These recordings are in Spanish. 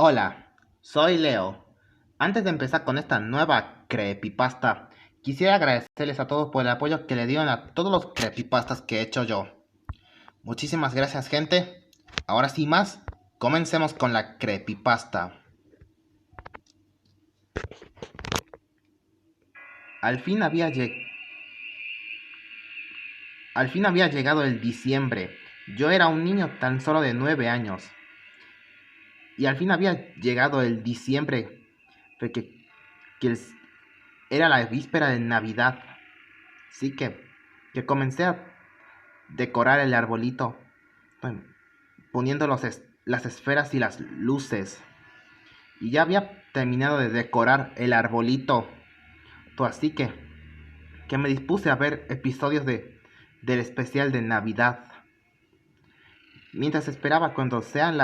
Hola, soy Leo. Antes de empezar con esta nueva creepypasta, quisiera agradecerles a todos por el apoyo que le dieron a todos los creepypastas que he hecho yo. Muchísimas gracias, gente. Ahora sí más, comencemos con la creepypasta. Al fin había, Al fin había llegado el diciembre. Yo era un niño tan solo de 9 años. Y al fin había llegado el diciembre, porque que era la víspera de Navidad. Así que comencé a decorar el arbolito, bueno, poniendo las esferas y las luces. Y ya había terminado de decorar el arbolito. Así que me dispuse a ver episodios del especial de Navidad. Mientras esperaba cuando sean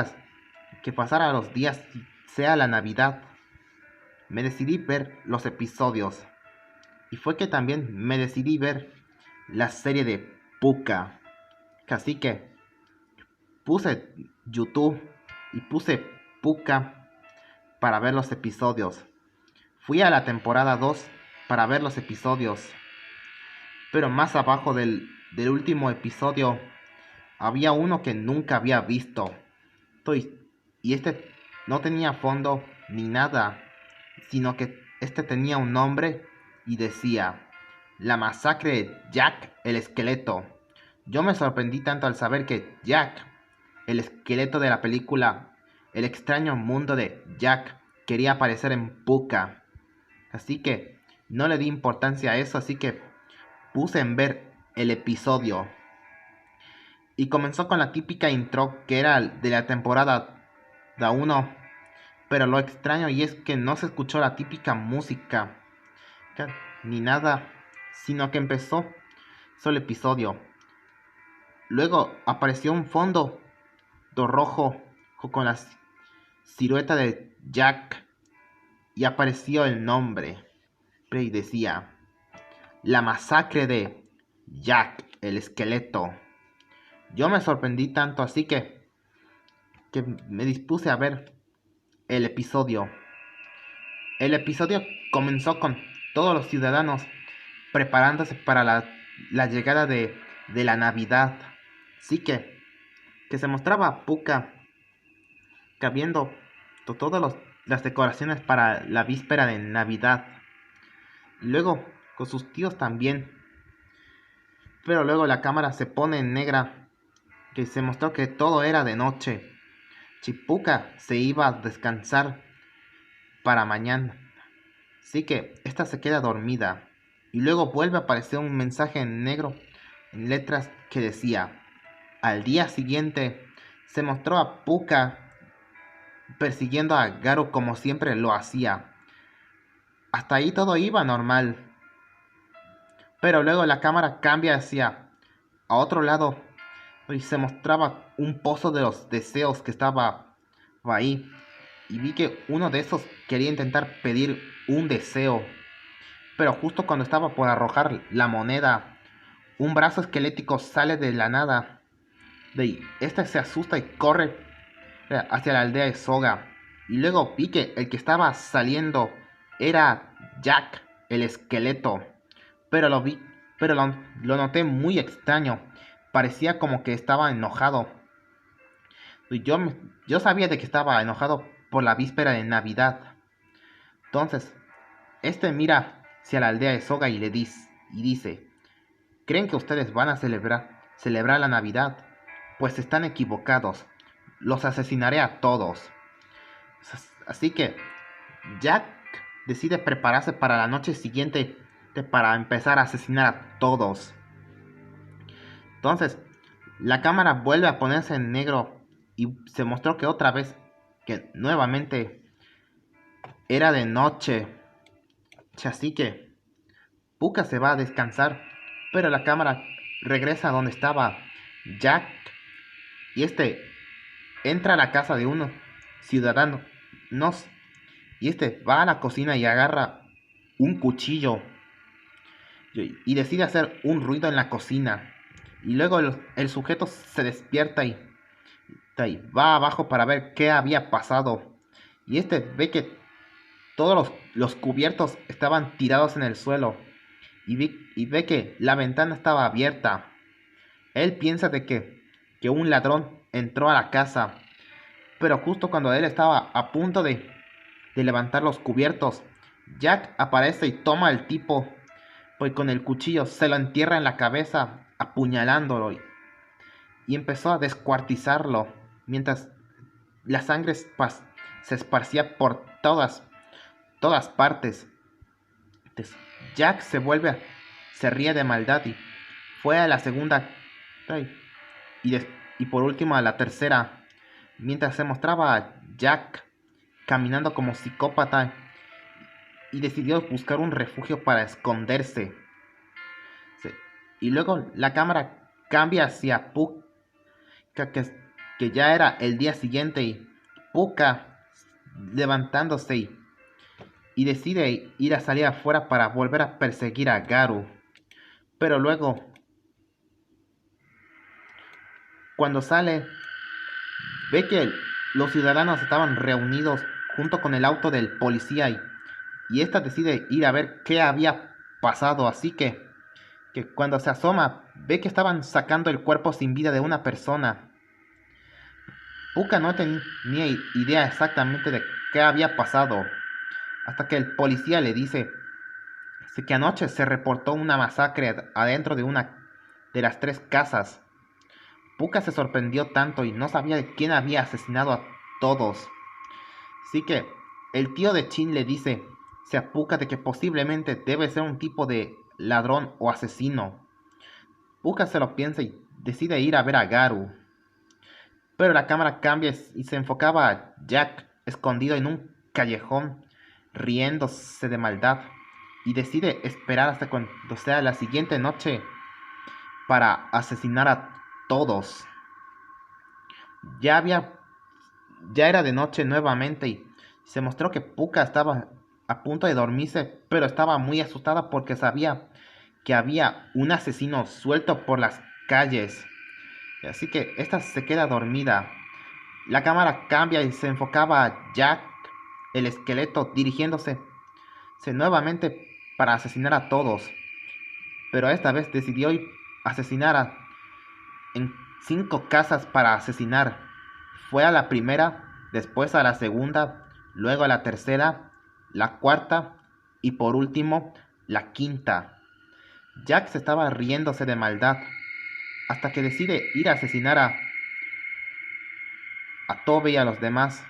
que pasara los días y sea la Navidad, me decidí ver los episodios. Y fue que también me decidí ver la serie de Pucca. Así que puse YouTube y puse Pucca para ver los episodios. Fui a la temporada 2 para ver los episodios. Pero más abajo del último episodio había uno que nunca había visto. Y este no tenía fondo ni nada, sino que este tenía un nombre y decía: La masacre de Jack el esqueleto. Yo me sorprendí tanto al saber que Jack, el esqueleto de la película El extraño mundo de Jack, quería aparecer en Pucca. Así que no le di importancia a eso, así que puse en ver el episodio. Y comenzó con la típica intro que era de la temporada 1. Pero lo extraño y es que no se escuchó la típica música ni nada, sino que empezó solo el episodio. Luego apareció un fondo rojo con la silueta de Jack y apareció el nombre y decía: La masacre de Jack el esqueleto. Yo me sorprendí tanto así que me dispuse a ver el episodio. El episodio comenzó con todos los ciudadanos preparándose para la llegada de la Navidad. Así que se mostraba a Pucca viendo todas las decoraciones para la víspera de Navidad. Y luego con sus tíos también. Pero luego la cámara se pone en negra, que se mostró que todo era de noche. Pucca se iba a descansar para mañana. Así que esta se queda dormida. Y luego vuelve a aparecer un mensaje en negro, en letras que decía: Al día siguiente se mostró a Pucca persiguiendo a Garu como siempre lo hacía. Hasta ahí todo iba normal. Pero luego la cámara cambia hacia a otro lado y se mostraba un pozo de los deseos que estaba ahí. Y vi que uno de esos quería intentar pedir un deseo. Pero justo cuando estaba por arrojar la moneda, un brazo esquelético sale de la nada. Este se asusta y corre hacia la aldea de Soga. Y luego vi que el que estaba saliendo era Jack, el esqueleto. Pero lo noté muy extraño. Parecía como que estaba enojado. Y yo sabía de que estaba enojado por la víspera de Navidad. Entonces, este mira hacia la aldea de Soga y dice: ¿Creen que ustedes van a celebrar la Navidad? Pues están equivocados. Los asesinaré a todos. Así que Jack decide prepararse para la noche siguiente para empezar a asesinar a todos. Entonces, la cámara vuelve a ponerse en negro y se mostró que otra vez, que nuevamente era de noche. Así que Pucca se va a descansar, pero la cámara regresa a donde estaba Jack y este entra a la casa de uno ciudadano y este va a la cocina y agarra un cuchillo y decide hacer un ruido en la cocina. Y luego el sujeto se despierta y va abajo para ver qué había pasado. y este ve que todos los cubiertos estaban tirados en el suelo y ve que la ventana estaba abierta. Él piensa de que un ladrón entró a la casa, pero justo cuando él estaba a punto de levantar los cubiertos, Jack aparece y toma al tipo, pues con el cuchillo se lo entierra en la cabeza, apuñalándolo, y empezó a descuartizarlo, mientras la sangre se esparcía por todas partes. Entonces, Jack se ríe de maldad y fue a la segunda y por último a la tercera, mientras se mostraba a Jack caminando como psicópata y decidió buscar un refugio para esconderse. Sí. Y luego la cámara cambia hacia Puka, que ya era el día siguiente, y Puka levantándose y decide ir a salir afuera para volver a perseguir a Garu. Pero luego, cuando sale, ve que los ciudadanos estaban reunidos junto con el auto del policía y esta decide ir a ver qué había pasado, así que cuando se asoma ve que estaban sacando el cuerpo sin vida de una persona. Puka no tenía idea exactamente de qué había pasado, hasta que el policía le dice que anoche se reportó una masacre adentro de una de las tres casas. Puka se sorprendió tanto y no sabía de quién había asesinado a todos. Así que el tío de Chin le dice a Puka de que posiblemente debe ser un tipo de ladrón o asesino. Puka se lo piensa y decide ir a ver a Garu. Pero la cámara cambia y se enfocaba a Jack escondido en un callejón, riéndose de maldad, y decide esperar hasta cuando sea la siguiente noche para asesinar a todos. Ya había Ya era de noche nuevamente y se mostró que Puka estaba a punto de dormirse, pero estaba muy asustada porque sabía que había un asesino suelto por las calles. Así que esta se queda dormida. La cámara cambia y se enfocaba a Jack, el esqueleto, dirigiéndose nuevamente para asesinar a todos. Pero esta vez decidió asesinar en 5 casas para asesinar. Fue a la primera, después a la segunda, luego a la tercera, la cuarta y por último la quinta. Jack se estaba riéndose de maldad hasta que decide ir a asesinar a Tobe y a los demás.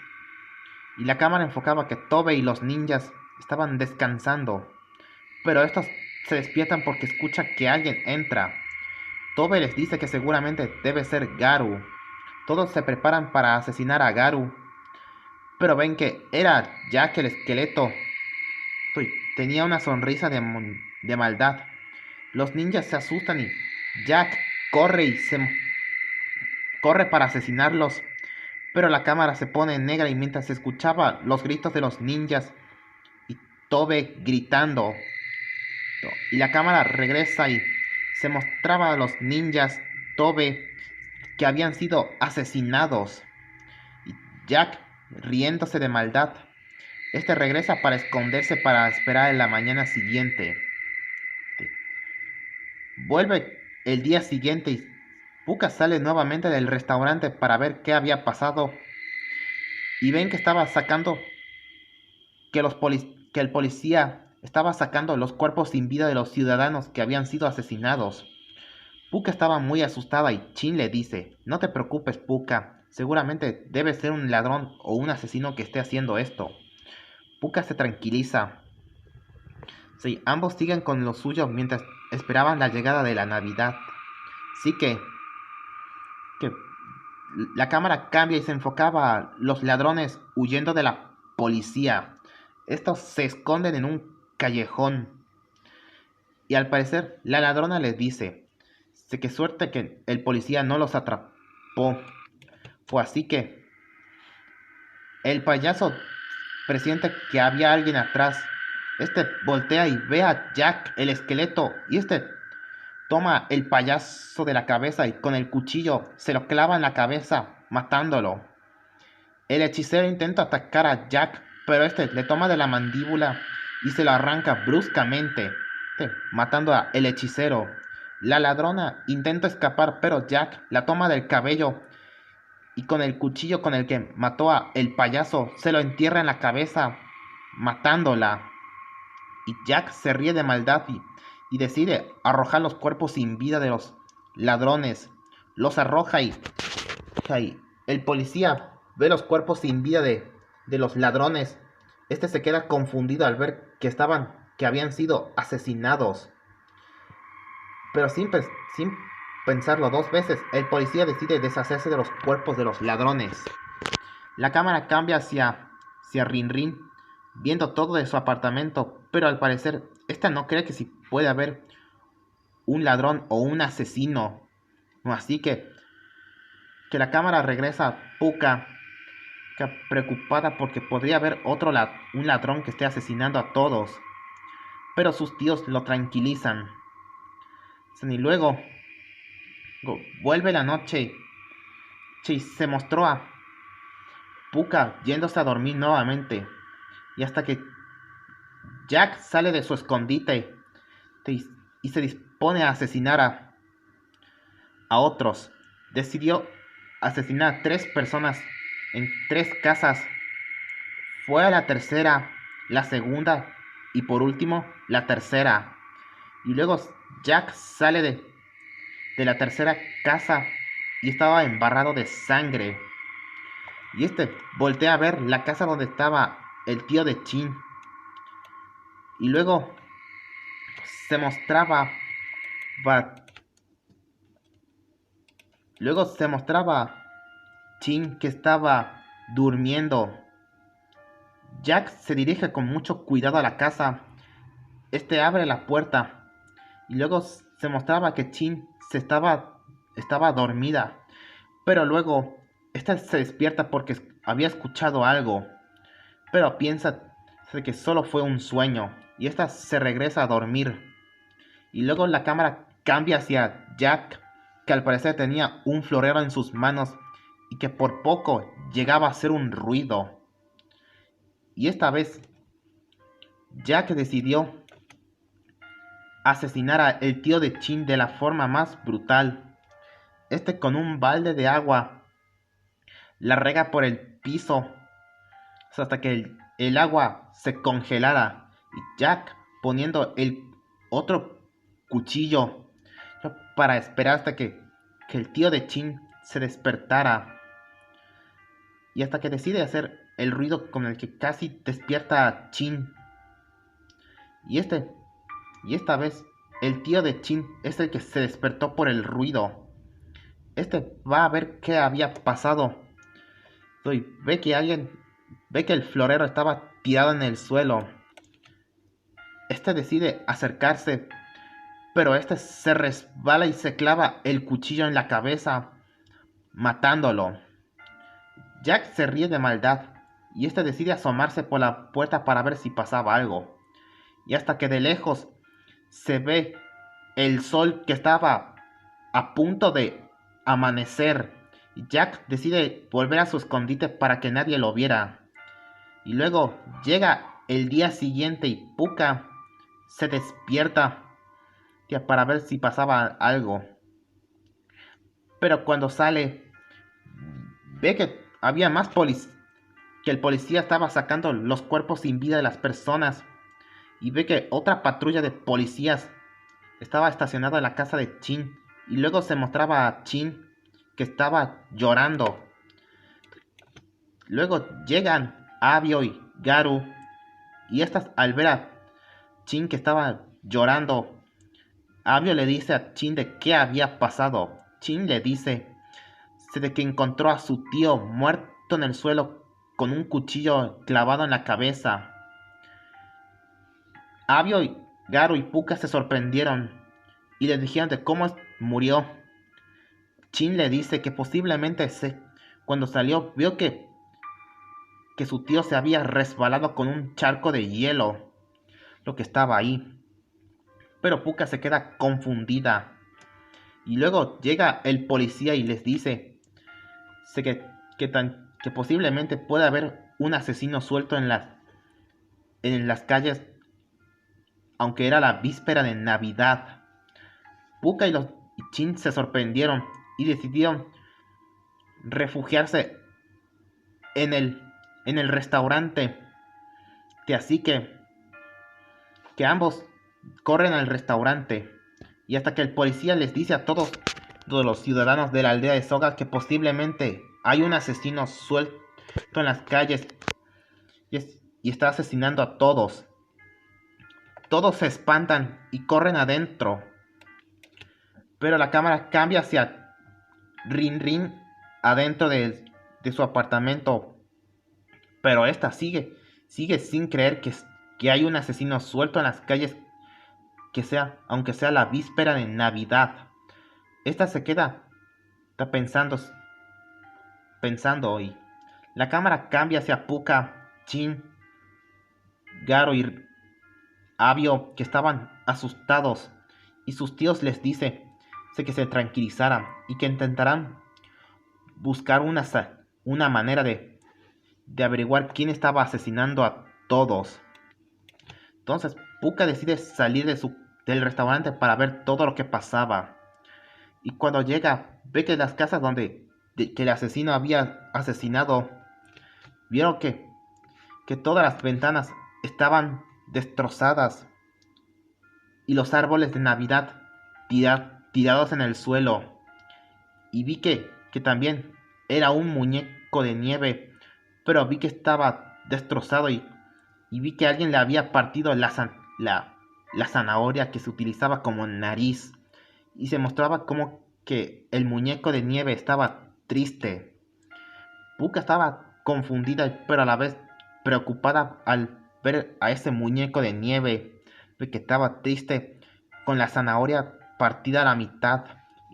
Y la cámara enfocaba que Tobe y los ninjas estaban descansando, pero estos se despiertan porque escucha que alguien entra. Tobe les dice que seguramente debe ser Garu. Todos se preparan para asesinar a Garu, pero ven que era Jack el esqueleto. Tenía una sonrisa de maldad. Los ninjas se asustan y Jack corre corre para asesinarlos. Pero la cámara se pone negra y mientras se escuchaba los gritos de los ninjas y Tobe gritando, y la cámara regresa y se mostraba a los ninjas Tobe que habían sido asesinados y Jack riéndose de maldad. Este regresa para esconderse para esperar en la mañana siguiente. Vuelve el día siguiente y Puka sale nuevamente del restaurante para ver qué había pasado y ven que estaba sacando que el policía estaba sacando los cuerpos sin vida de los ciudadanos que habían sido asesinados. Puka estaba muy asustada y Chin le dice: no te preocupes, Puka, seguramente debe ser un ladrón o un asesino que esté haciendo esto. Puka se tranquiliza. Sí, ambos siguen con lo suyo mientras esperaban la llegada de la Navidad. Así que la cámara cambia y se enfocaba a los ladrones huyendo de la policía. Estos se esconden en un callejón. Y al parecer la ladrona les dice: qué suerte que el policía no los atrapó. Fue así que el payaso presiente que había alguien atrás. Este voltea y ve a Jack el esqueleto y este toma el payaso de la cabeza y con el cuchillo se lo clava en la cabeza, matándolo. El hechicero intenta atacar a Jack, pero este le toma de la mandíbula y se lo arranca bruscamente, matando a el hechicero. La ladrona intenta escapar, pero Jack la toma del cabello y con el cuchillo con el que mató a el payaso se lo entierra en la cabeza, matándola. Y Jack se ríe de maldad y decide arrojar los cuerpos sin vida de los ladrones. Los arroja y el policía ve los cuerpos sin vida de los ladrones. Este se queda confundido al ver que habían sido asesinados. Pero sin pensarlo dos veces, el policía decide deshacerse de los cuerpos de los ladrones. La cámara cambia hacia Rin Rin, viendo todo de su apartamento, pero al parecer, esta no cree que si puede haber un ladrón o un asesino. Así que la cámara regresa a Puka, preocupada porque podría haber un ladrón que esté asesinando a todos. Pero sus tíos lo tranquilizan. Y luego vuelve la noche y se mostró a Puka yéndose a dormir nuevamente. Y hasta que Jack sale de su escondite y se dispone a asesinar a otros. Decidió asesinar a 3 personas en 3 casas. Fue a la tercera, la segunda y por último la tercera. Y luego Jack sale de la tercera casa y estaba embarrado de sangre. Y voltea a ver la casa donde estaba el tío de Chin. Y luego se mostraba Chin que estaba durmiendo. Jack se dirige con mucho cuidado a la casa. Abre la puerta y luego se mostraba que Chin estaba dormida. Pero luego se despierta porque había escuchado algo. Pero piensa que solo fue un sueño y se regresa a dormir. Y luego la cámara cambia hacia Jack, que al parecer tenía un florero en sus manos y que por poco llegaba a hacer un ruido. Y esta vez Jack decidió asesinar al tío de Chin de la forma más brutal. Con un balde de agua la rega por el piso hasta que el agua se congelara. Y Jack poniendo el otro cuchillo para esperar hasta que el tío de Chin se despertara. Y hasta que decide hacer el ruido con el que casi despierta a Chin. Y esta vez el tío de Chin es el que se despertó por el ruido. Va a ver qué había pasado. Y ve que el florero estaba tirado en el suelo. Decide acercarse, pero se resbala y se clava el cuchillo en la cabeza, matándolo. Jack se ríe de maldad y decide asomarse por la puerta para ver si pasaba algo. Y hasta que de lejos se ve el sol que estaba a punto de amanecer. Jack decide volver a su escondite para que nadie lo viera. Y luego llega el día siguiente y Puka se despierta para ver si pasaba algo. Pero cuando sale, ve que había más que el policía estaba sacando los cuerpos sin vida de las personas. Y ve que otra patrulla de policías estaba estacionada en la casa de Chin. Y luego se mostraba a Chin que estaba llorando. Luego llegan Abio y Garu. Y al ver a Chin que estaba llorando, Abio le dice a Chin de qué había pasado. Chin le dice de que encontró a su tío muerto en el suelo con un cuchillo clavado en la cabeza. Abio, Garu y Puka se sorprendieron y le dijeron de cómo murió. Chin le dice que posiblemente cuando salió vio que su tío se había resbalado con un charco de hielo, lo que estaba ahí. Pero Puka se queda confundida. Y luego llega el policía y les dice que posiblemente pueda haber un asesino suelto en las calles, aunque era la víspera de Navidad. Puka y los Chin se sorprendieron y decidieron refugiarse en el restaurante. Así que ambos corren al restaurante y hasta que el policía les dice a todos los ciudadanos de la aldea de Soga que posiblemente hay un asesino suelto en las calles y está asesinando a todos. Todos se espantan y corren adentro, pero la cámara cambia hacia Rin Rin adentro de su apartamento, pero esta sigue sin creer que hay un asesino suelto en las calles, aunque sea la víspera de Navidad. Esta se está pensando hoy. La cámara cambia hacia Puka, Chin, Garo y Abio, que estaban asustados, y sus tíos les dice que se tranquilizaran y que intentarán buscar una manera de averiguar quién estaba asesinando a todos. Entonces Puka decide salir del restaurante para ver todo lo que pasaba. Y cuando llega, ve que las casas donde que el asesino había asesinado, vieron que todas las ventanas estaban destrozadas y los árboles de Navidad tirados en el suelo. Y vi que también era un muñeco de nieve, pero vi que estaba destrozado y vi que alguien le había partido la zanahoria que se utilizaba como nariz. Y se mostraba como que el muñeco de nieve estaba triste. Puka estaba confundida, pero a la vez preocupada al ver a ese muñeco de nieve, que estaba triste con la zanahoria partida a la mitad.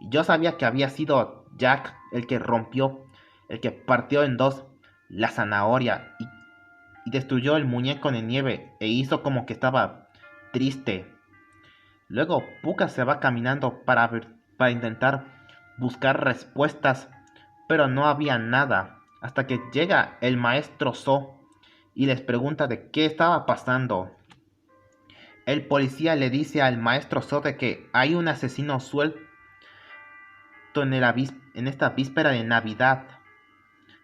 Yo sabía que había sido Jack el que partió en dos la zanahoria y destruyó el muñeco de nieve e hizo como que estaba triste. Luego Puka se va caminando para intentar buscar respuestas, pero no había nada, hasta que llega el maestro So y les pregunta de qué estaba pasando. El policía le dice al maestro So de que hay un asesino suelto en esta víspera de Navidad.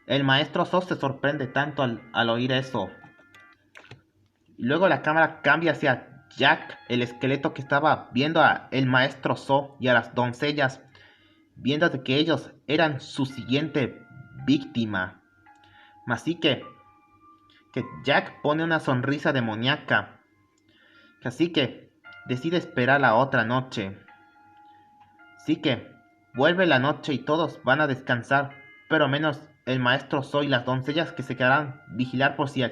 El maestro So se sorprende tanto al oír eso. Luego la cámara cambia hacia Jack, el esqueleto, que estaba viendo a el maestro So y a las doncellas, viendo de que ellos eran su siguiente víctima. Así que Jack pone una sonrisa demoníaca. Así que decide esperar la otra noche. Así que vuelve la noche y todos van a descansar, pero menos el maestro So y las doncellas, que se quedarán vigilar por si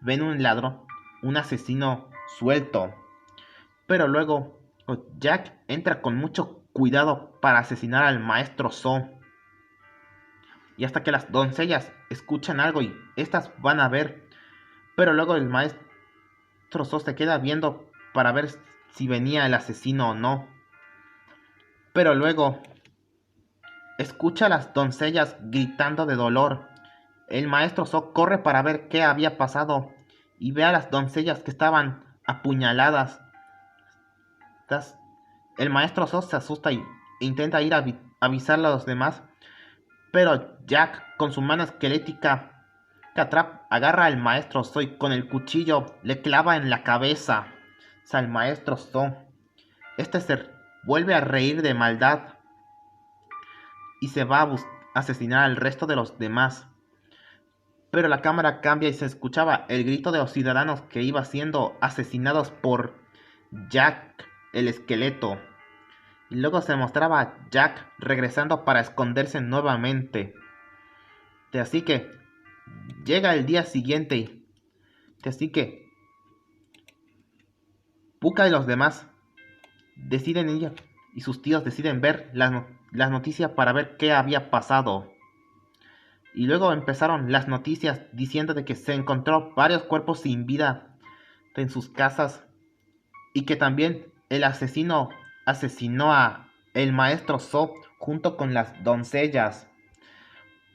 ven un ladrón, un asesino suelto. Pero luego Jack entra con mucho cuidado para asesinar al maestro So. Y hasta que las doncellas escuchan algo y estas van a ver. Pero luego el maestro So se queda viendo para ver si venía el asesino o no. Pero luego escucha a las doncellas gritando de dolor. El maestro So corre para ver qué había pasado y ve a las doncellas que estaban apuñaladas. El maestro So se asusta e intenta ir a avisarle a los demás, pero Jack, con su mano esquelética, agarra al maestro So y con el cuchillo le clava en la cabeza al maestro So. Este se vuelve a reír de maldad y se va a asesinar al resto de los demás. Pero la cámara cambia y se escuchaba el grito de los ciudadanos que iban siendo asesinados por Jack, el esqueleto. Y luego se mostraba a Jack regresando para esconderse nuevamente. Así que llega el día siguiente. Así que Puka y los demás deciden ir, y sus tíos deciden ver las noticias para ver qué había pasado. Y luego empezaron las noticias diciendo de que se encontró varios cuerpos sin vida en sus casas y que también el asesino asesinó a el maestro So junto con las doncellas.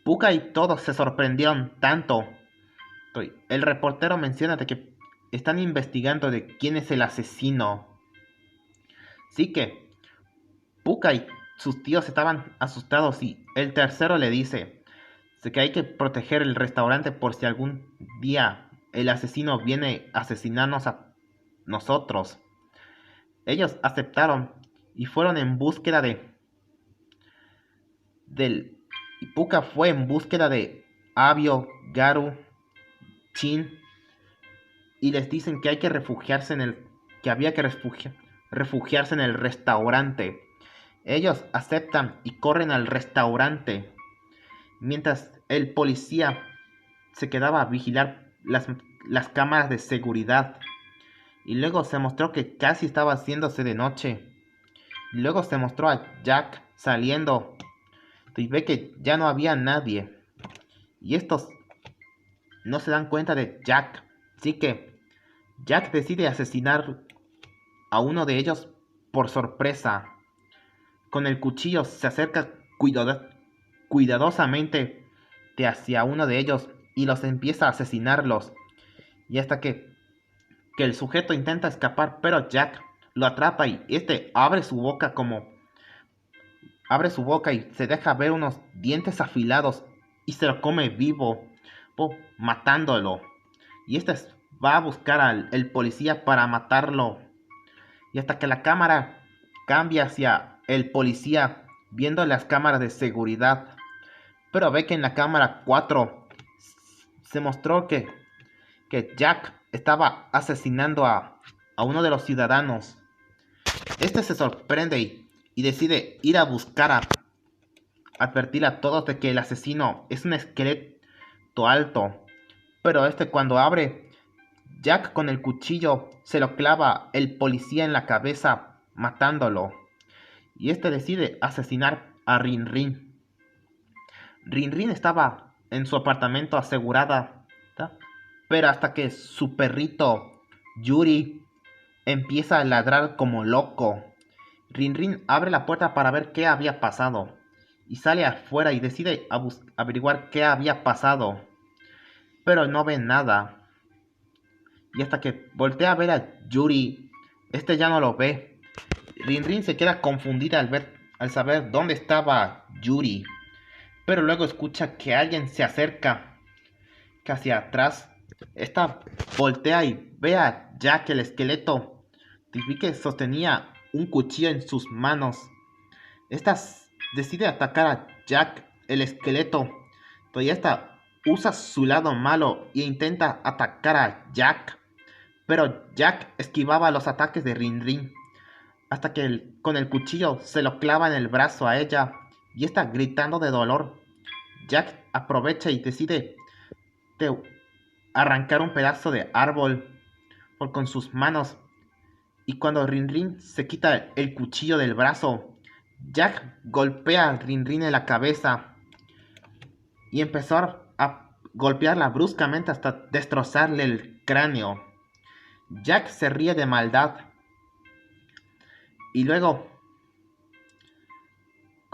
Puka y todos se sorprendieron tanto. El reportero menciona de que están investigando de quién es el asesino. Así que Puka y sus tíos estaban asustados y el tercero le dice que hay que proteger el restaurante por si algún día el asesino viene a asesinarnos a nosotros. Ellos aceptaron y fueron en búsqueda del... Y Puka fue en búsqueda de Abio, Garu, Chin y les dicen que hay que refugiarse en el... que había que refugiarse en el restaurante. Ellos aceptan y corren al restaurante, mientras el policía se quedaba a vigilar las cámaras de seguridad. Y luego se mostró que casi estaba haciéndose de noche. Y luego se mostró a Jack saliendo y ve que ya no había nadie. Y estos no se dan cuenta de Jack. Así que Jack decide asesinar a uno de ellos por sorpresa. Con el cuchillo se acerca cuidadosamente hacia uno de ellos y los empieza a asesinarlos. Y hasta que el sujeto intenta escapar, pero Jack lo atrapa y este abre su boca y se deja ver unos dientes afilados y se lo come vivo, matándolo. Y este va a buscar al el policía para matarlo. Y hasta que la cámara cambia hacia el policía viendo las cámaras de seguridad. Pero ve que en la cámara 4 se mostró que Jack estaba asesinando a uno de los ciudadanos. Este se sorprende y decide ir a buscar a advertir a todos de que el asesino es un esqueleto alto. Pero cuando abre, Jack con el cuchillo se lo clava el policía en la cabeza, matándolo. Y decide asesinar a Rin Rin. Rin Rin estaba en su apartamento asegurada, ¿tá? Pero hasta que su perrito Yuri empieza a ladrar como loco. Rin Rin abre la puerta para ver qué había pasado y sale afuera y decide averiguar qué había pasado, pero no ve nada. Y hasta que voltea a ver a Yuri, ya no lo ve. Rin Rin se queda confundida al saber dónde estaba Yuri, pero luego escucha que alguien se acerca hacia atrás. Esta voltea y ve a Jack el esqueleto y que sostenía un cuchillo en sus manos. Esta decide atacar a Jack el esqueleto, pero esta usa su lado malo e intenta atacar a Jack, pero Jack esquivaba los ataques de Rin Rin hasta que con el cuchillo se lo clava en el brazo a ella y está gritando de dolor. Jack aprovecha y decide arrancar un pedazo de árbol con sus manos, y cuando Rin Rin se quita el cuchillo del brazo, Jack golpea a Rin Rin en la cabeza y empezó a golpearla bruscamente hasta destrozarle el cráneo. Jack se ríe de maldad y luego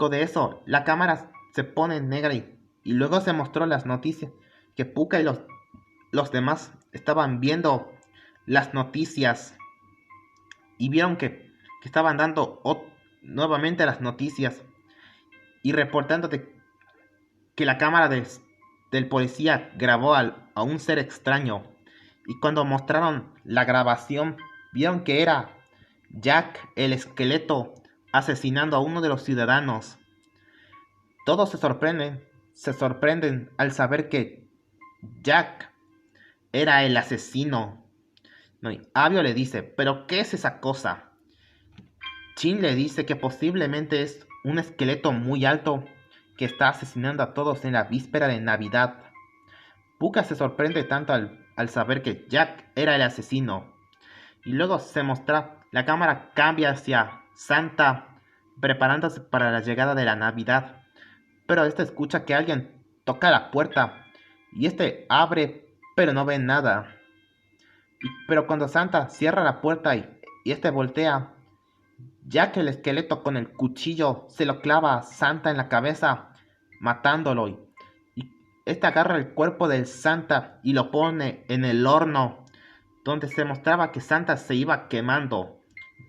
de eso la cámara se pone negra y luego se mostró las noticias que Puka y los demás estaban viendo las noticias y vieron que estaban dando nuevamente las noticias y reportando que la cámara del policía grabó a un ser extraño. Y cuando mostraron la grabación, vieron que era Jack el esqueleto asesinando a uno de los ciudadanos. Todos se sorprenden al saber que Jack era el asesino. No, y Abio le dice, ¿pero qué es esa cosa? Chin le dice que posiblemente es un esqueleto muy alto que está asesinando a todos en la víspera de Navidad. Puka se sorprende tanto al saber que Jack era el asesino. Y luego la cámara cambia hacia Santa preparándose para la llegada de la Navidad. Pero escucha que alguien toca la puerta y abre, pero no ve nada. Pero cuando Santa cierra la puerta y voltea, Jack el esqueleto con el cuchillo se lo clava a Santa en la cabeza, matándolo. Este agarra el cuerpo del Santa y lo pone en el horno, donde se mostraba que Santa se iba quemando.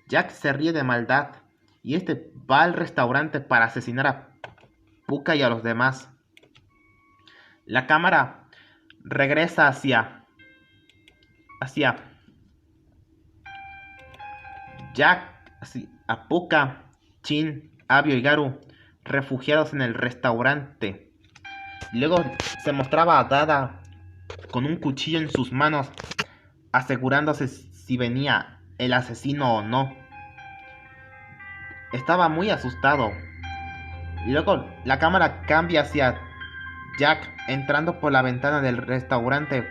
Jack se ríe de maldad y este va al restaurante para asesinar a Pucca y a los demás. La cámara regresa hacia Jack, a Pucca, Chin, Abio y Garu refugiados en el restaurante. Luego se mostraba a Dada con un cuchillo en sus manos, asegurándose si venía el asesino o no. Estaba muy asustado. Y luego la cámara cambia hacia Jack entrando por la ventana del restaurante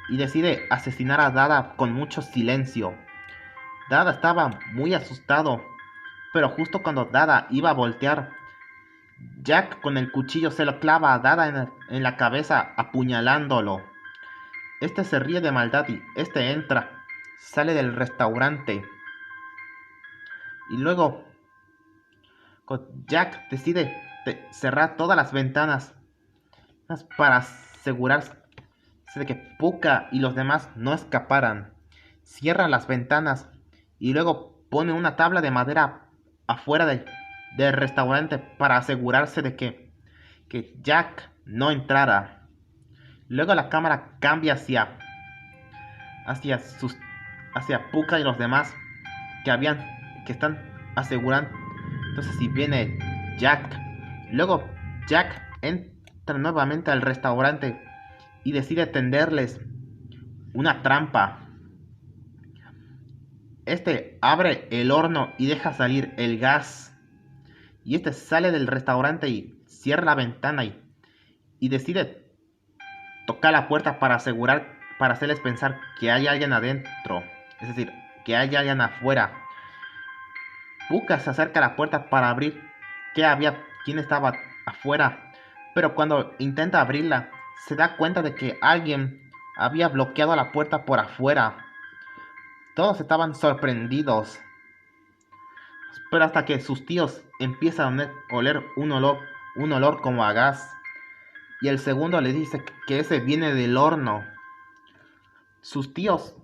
y decide asesinar a Dada con mucho silencio. Dada estaba muy asustado, pero justo cuando Dada iba a voltear, Jack con el cuchillo se lo clava a Dada en la cabeza, apuñalándolo. Este se ríe de maldad y este entra, sale del restaurante. Y luego Jack decide cerrar todas las ventanas para asegurarse de que Pucca y los demás no escaparan. Cierra las ventanas y luego pone una tabla de madera afuera del restaurante para asegurarse de que Jack no entrara. Luego la cámara cambia hacia Pucca y los demás que están asegurando. Entonces si viene Jack, luego Jack entra nuevamente al restaurante y decide tenderles una trampa. Este abre el horno y deja salir el gas. Y este sale del restaurante y cierra la ventana y decide tocar la puerta para hacerles pensar que hay alguien adentro. Es decir, que hay alguien afuera. Pucca se acerca a la puerta para abrir quién estaba afuera. Pero cuando intenta abrirla, se da cuenta de que alguien había bloqueado la puerta por afuera. Todos estaban sorprendidos. Pero hasta que sus tíos empiezan a oler un olor como a gas. Y el segundo le dice que ese viene del horno. Sus tíos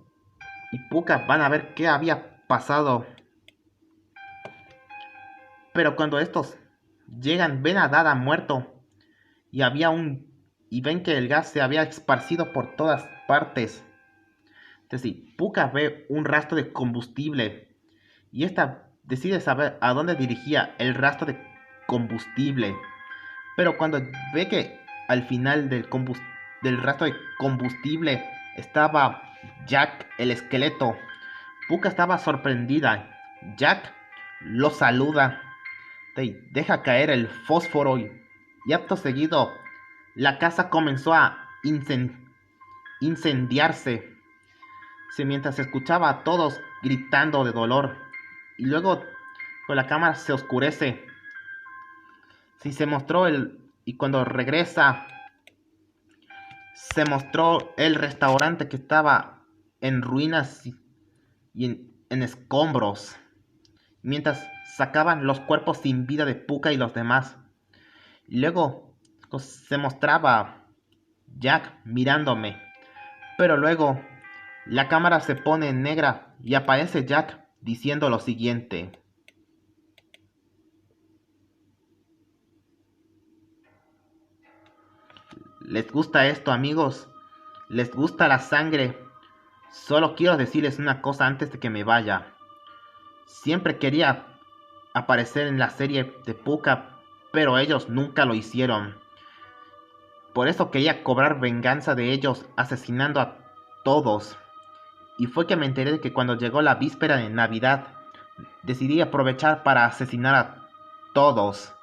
y Pucca van a ver qué había pasado. Pero cuando estos llegan, ven a Dada muerto. Y ven que el gas se había esparcido por todas partes. Entonces, Pucca ve un rastro de combustible. Y esta decide saber a dónde dirigía el rastro de combustible. Pero cuando ve que al final del rastro de combustible estaba Jack el esqueleto, Pucca estaba sorprendida. Jack lo saluda, deja caer el fósforo y acto seguido la casa comenzó a incendiarse. Mientras se escuchaba a todos gritando de dolor. Y luego con la cámara se oscurece. Se mostró y cuando regresa se mostró el restaurante que estaba en ruinas y en escombros, mientras sacaban los cuerpos sin vida de Pucca y los demás. Y luego se mostraba Jack mirándome, pero luego la cámara se pone en negra y aparece Jack diciendo lo siguiente: ¿les gusta esto, amigos? ¿Les gusta la sangre? Solo quiero decirles una cosa antes de que me vaya. Siempre quería aparecer en la serie de Pucca, pero ellos nunca lo hicieron. Por eso quería cobrar venganza de ellos asesinando a todos. Y fue que me enteré de que cuando llegó la víspera de Navidad, decidí aprovechar para asesinar a todos.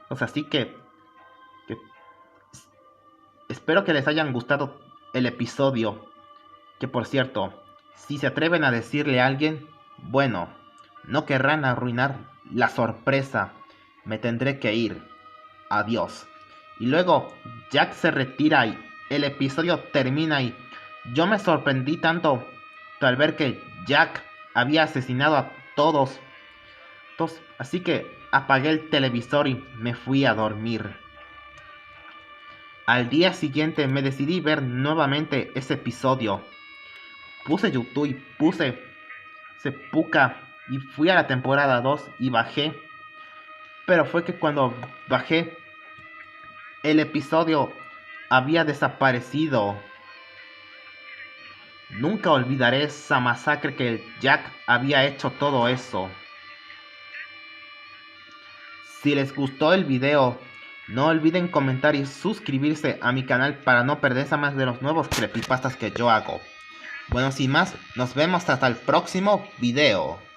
Así que espero que les hayan gustado el episodio. Que por cierto, si se atreven a decirle a alguien, bueno, no querrán arruinar la sorpresa. Me tendré que ir. Adiós. Y luego Jack se retira y el episodio termina y yo me sorprendí tanto al ver que Jack había asesinado a todos. Así que apagué el televisor y me fui a dormir. Al día siguiente me decidí ver nuevamente ese episodio. Puse YouTube, puse Seppuka y fui a la temporada 2 y bajé. Pero fue que cuando bajé, el episodio había desaparecido. Nunca olvidaré esa masacre que el Jack había hecho todo eso. Si les gustó el video, no olviden comentar y suscribirse a mi canal para no perderse más de los nuevos creepypastas que yo hago. Bueno, sin más, nos vemos hasta el próximo video.